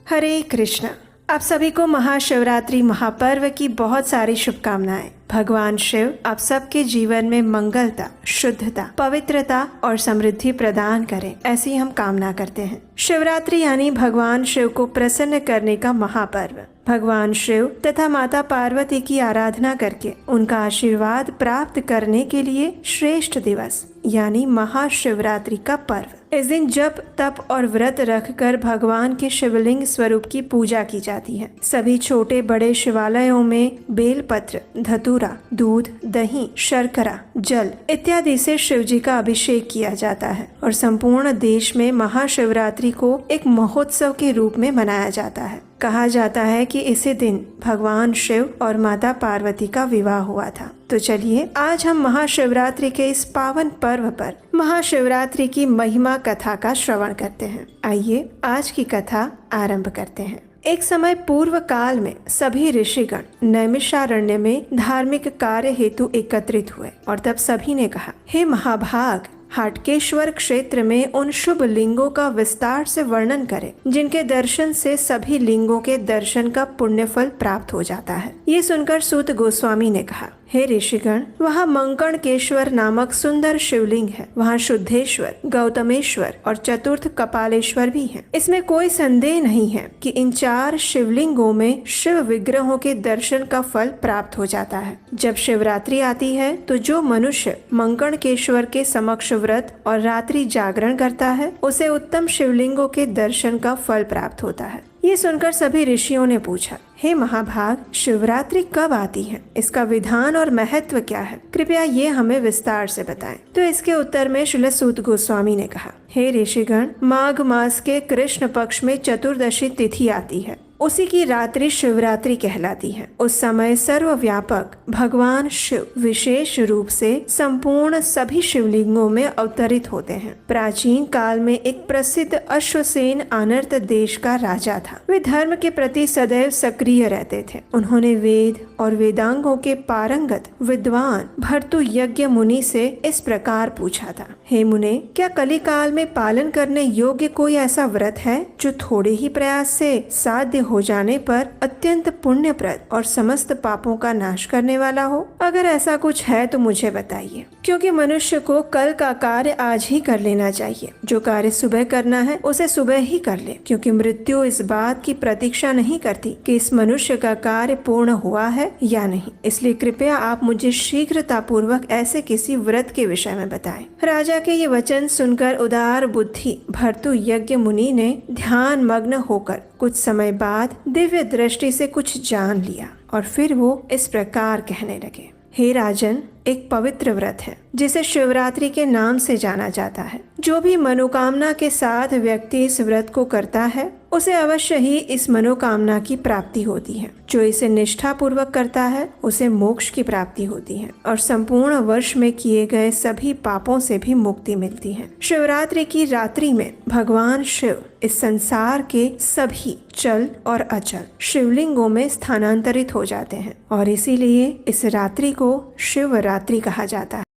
हरे कृष्ण। आप सभी को महाशिवरात्रि महापर्व की बहुत सारी शुभकामनाएं। भगवान शिव आप सबके जीवन में मंगलता, शुद्धता, पवित्रता और समृद्धि प्रदान करें, ऐसी हम कामना करते हैं। शिवरात्रि यानी भगवान शिव को प्रसन्न करने का महापर्व। भगवान शिव तथा माता पार्वती की आराधना करके उनका आशीर्वाद प्राप्त करने के लिए श्रेष्ठ दिवस यानी महाशिवरात्रि का पर्व। इस दिन जप, तप और व्रत रखकर भगवान के शिवलिंग स्वरूप की पूजा की जाती है। सभी छोटे बड़े शिवालयों में बेलपत्र, धतूरा, दूध, दही, शर्करा, जल इत्यादि से शिव जी का अभिषेक किया जाता है और संपूर्ण देश में महाशिवरात्रि को एक महोत्सव के रूप में मनाया जाता है। कहा जाता है कि इसी दिन भगवान शिव और माता पार्वती का विवाह हुआ था। तो चलिए आज हम महाशिवरात्रि के इस पावन पर्व पर महाशिवरात्रि की महिमा कथा का श्रवण करते हैं। आइए आज की कथा आरंभ करते हैं। एक समय पूर्व काल में सभी ऋषिगण नैमिषारण्य में धार्मिक कार्य हेतु एकत्रित हुए और तब सभी ने कहा, हे महाभाग, हाटकेश्वर क्षेत्र में उन शुभ लिंगों का विस्तार से वर्णन करें जिनके दर्शन से सभी लिंगों के दर्शन का पुण्य फल प्राप्त हो जाता है। ये सुनकर सूत गोस्वामी ने कहा, हे ऋषिगण, वहाँ मंकणकेश्वर नामक सुंदर शिवलिंग है। वहाँ शुद्धेश्वर, गौतमेश्वर और चतुर्थ कपालेश्वर भी हैं। इसमें कोई संदेह नहीं है कि इन 4 शिवलिंगों में शिव विग्रहों के दर्शन का फल प्राप्त हो जाता है। जब शिवरात्रि आती है तो जो मनुष्य मंकणकेश्वर के समक्ष व्रत और रात्रि जागरण करता है उसे उत्तम शिवलिंगों के दर्शन का फल प्राप्त होता है। ये सुनकर सभी ऋषियों ने पूछा, हे महाभाग, शिवरात्रि कब आती है? इसका विधान और महत्व क्या है? कृपया ये हमें विस्तार से बताएं। तो इसके उत्तर में श्रील सूत गोस्वामी ने कहा, हे ऋषिगण, माघ मास के कृष्ण पक्ष में चतुर्दशी तिथि आती है। उसी की रात्रि शिवरात्रि कहलाती है। उस समय सर्वव्यापक भगवान शिव विशेष रूप से संपूर्ण सभी शिवलिंगों में अवतरित होते हैं। प्राचीन काल में एक प्रसिद्ध अश्वसेन अनर्त देश का राजा था। वे धर्म के प्रति सदैव सक्रिय रहते थे। उन्होंने वेद और वेदांगों के पारंगत विद्वान भर्तु यज्ञ मुनि से इस प्रकार पूछा था, हे मुने, क्या कली काल में पालन करने योग्य कोई ऐसा व्रत है जो थोड़े ही प्रयास से साध्य हो जाने पर अत्यंत पुण्यप्रद और समस्त पापों का नाश करने वाला हो? अगर ऐसा कुछ है तो मुझे बताइए, क्योंकि मनुष्य को कल का कार्य आज ही कर लेना चाहिए। जो कार्य सुबह करना है उसे सुबह ही कर ले, क्योंकि मृत्यु इस बात की प्रतीक्षा नहीं करती कि इस मनुष्य का कार्य पूर्ण हुआ है या नहीं। इसलिए कृपया आप मुझे शीघ्रता पूर्वक ऐसे किसी व्रत के विषय में बताएं। राजा के ये वचन सुनकर उदार बुद्धि भर्तु यज्ञ मुनि ने ध्यान मग्न होकर कुछ समय बाद दिव्य दृष्टि से कुछ जान लिया और फिर वो इस प्रकार कहने लगे, हे राजन, एक पवित्र व्रत है जिसे शिवरात्रि के नाम से जाना जाता है। जो भी मनोकामना के साथ व्यक्ति इस व्रत को करता है उसे अवश्य ही इस मनोकामना की प्राप्ति होती है। जो इसे निष्ठा पूर्वक करता है उसे मोक्ष की प्राप्ति होती है और संपूर्ण वर्ष में किए गए सभी पापों से भी मुक्ति मिलती है। शिवरात्रि की रात्रि में भगवान शिव इस संसार के सभी चल और अचल शिवलिंगों में स्थानांतरित हो जाते हैं और इसीलिए इस रात्रि को शिवरात्रि कहा जाता है।